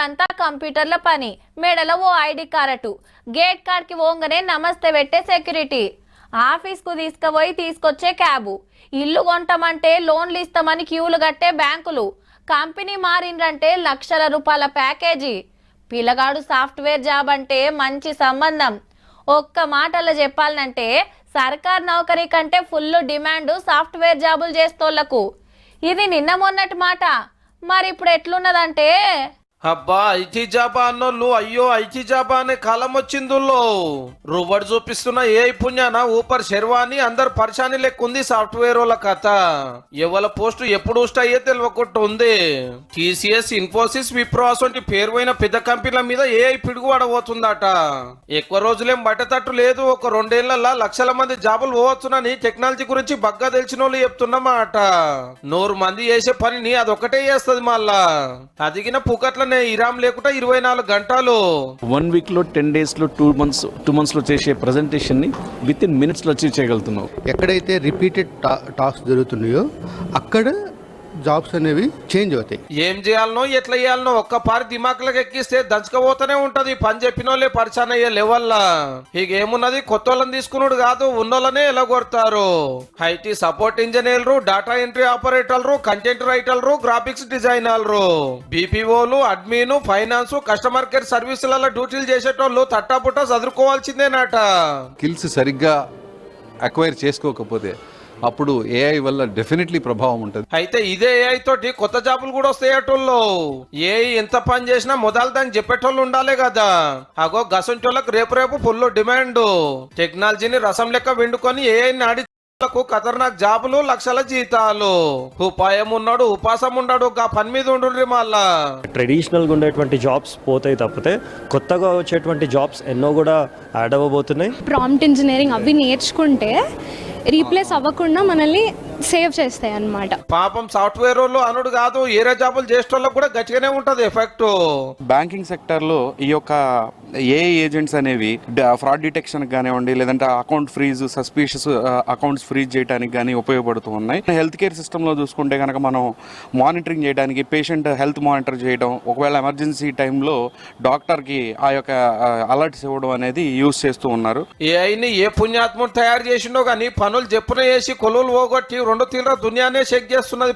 ఇప్పుడంతా కంప్యూటర్ల పని. మెడలో ఓ ఐడి కార్డు, గేట్ కార్డ్కి పోగానే నమస్తే పెట్టే సెక్యూరిటీ, ఆఫీస్కు తీసుకుపోయి తీసుకొచ్చే క్యాబు, ఇల్లు కొంటామంటే లోన్లు ఇస్తామని క్యూలు కట్టే బ్యాంకులు, కంపెనీ మారిందంటే లక్షల రూపాయల ప్యాకేజీ. పిల్లగాడు సాఫ్ట్వేర్ జాబ్ అంటే మంచి సంబంధం. ఒక్క మాటలో చెప్పాలంటే సర్కార్ నౌకరీ కంటే ఫుల్ డిమాండ్ సాఫ్ట్వేర్ జాబులు చేస్తోళ్లకు. ఇది నిన్న మొన్నటి మాట, మరి ఇప్పుడు ఎట్లున్నదంటే అబ్బా ఐటీ జాబా అన్నోళ్ళు అయ్యో ఐటీ జాబా అనే కాలం వచ్చిందుల్లో రుబడి చూపిస్తున్న ఏ పుణ్యాన ఊపర్ శర్వాణి అందరు పరిశాని లెక్క ఉంది సాఫ్ట్వేర్ వాళ్ళ కథ. ఎవల పోస్టు ఎప్పుడు అయ్యే తెలియకుండా ఉంది. టీసీఎస్, ఇన్ఫోసిస్, విప్రో అసొంటి పేరువైన పెద్ద కంపెనీల మీద ఏఐ పిడుగు పడబోతుందట. ఎక్కువ రోజులేం బట్టతట్టు లేదు. ఒక 2 ఏళ్లలో లక్షల మంది జాబులు పోవచ్చునని టెక్నాలజీ గురించి బగ్గా తెలిసిన వాళ్ళు చెప్తున్నమాట. 100 మంది చేసే పనిని అదొకటే చేస్తుంది. మళ్ళా అదిగిన పుకట్ల ఇరామ్ లేకుండా 24 గంటలు 1 వీక్ లో 10 డేస్ లో 2 మంత్స్ లో చేసే ప్రెజెంటేషన్ ని విత్ ఇన్ మినిట్స్ లో అచీవ్ చేయగలుగుతున్నాం. ఎక్కడైతే రిపీటెడ్ టాస్క్ జరుగుతున్నాయో అక్కడ జాబ్స్ అనేవి చేంజ్ అవుతాయి. ఏం చేయాలనో ఎట్లా చేయాలనో ఒక్కపారి దిమాకులకు ఎక్కిస్తే దంచుకపోతూనే ఉంటది. పని చెప్పిన వాళ్ళే పరిచయం అయ్యే లెవెల్లా. ఇక ఏమున్నది, కొత్త వాళ్ళని తీసుకున్నాడు కాదు, ఉన్నోళ్ళనే ఎలా కొడతారు. ఐటీ సపోర్ట్ ఇంజనీర్లు, డేటా ఎంట్రీ ఆపరేటర్లు, కంటెంట్ రైటర్లు, గ్రాఫిక్స్ డిజైనర్లు, బీపీఓలు, అడ్మిన్, ఫైనాన్స్, కస్టమర్ కేర్ సర్వీసులలో డ్యూటీలు చేసేటోళ్ళు తట్టాపుట్టా చదువుకోవాల్సిందేనట. స్కిల్స్ సరిగ్గా అక్వైర్ చేసుకోకపోతే అప్పుడు ఏఐ వల్ల డెఫినెట్లీ ప్రభావం ఉంటుంది. అయితే ఇదే ఏఐ తోటి కొత్త జాబులు కూడా వస్తాయటోళ్ళు. ఏఐ ఎంత పని చేసినా మొదలు దాన్ని చెప్పేటోళ్ళు ఉండాలి కదా. అగో గసంటోళ్ళకు రేపు ఫుల్ డిమాండ్. టెక్నాలజీని రసం లెక్క వెండుకొని ఏఐని ఆడి ఖతర్నాక్ జాబులు, లక్షల జీతాలు. ఉపాయం ఉన్నాడు, ఉపాసం ఉన్నాడు, గా పని మీద ఉండు. మళ్ళా ట్రెడిషనల్ గా ఉండేటువంటి జాబ్స్ పోతాయి తప్పితే కొత్తగా వచ్చేటువంటి జాబ్స్ ఎన్నో కూడా యాడ్ అవ్వబోతున్నాయి. ప్రాంప్ట్ ఇంజనీరింగ్ అవి నేర్చుకుంటే రీప్లేస్ అవ్వకుండా మనల్ని సేవ్ చేస్తాయి అన్నమాట. పాపం సాఫ్ట్వేర్ వాళ్ళు అనుడు కాదు, ఏరే జాబులు చేసేటోళ్ళకి కూడా గట్టిగానే ఉంటది ఎఫెక్ట్. బ్యాంకింగ్ సెక్టర్ లో ఈ యొక్క ఏఐ ఏజెంట్స్ అనేవి ఫ్రాడ్ డిటెక్షన్ కానివ్వండి, లేదంటే account freeze, suspicious accounts freeze చేయడానికి కానీ ఉపయోగపడుతూ ఉన్నాయి. హెల్త్ కేర్ సిస్టమ్ లో చూసుకుంటే కనుక మనం మానిటరింగ్ చేయడానికి, పేషెంట్ హెల్త్ మానిటర్ చేయడం, ఒకవేళ ఎమర్జెన్సీ టైంలో డాక్టర్ కి ఆ యొక్క అలర్ట్స్ ఇవ్వడం అనేది యూజ్ చేస్తూ ఉన్నారు. ఏఐని ఏ పుణ్యాత్ముడు తయారు చేసిండో కానీ పనులు చెప్పున వేసి కొలువులు పోగొట్టి 2 తీవ్ర దునియానే చెక్ చేస్తున్నది.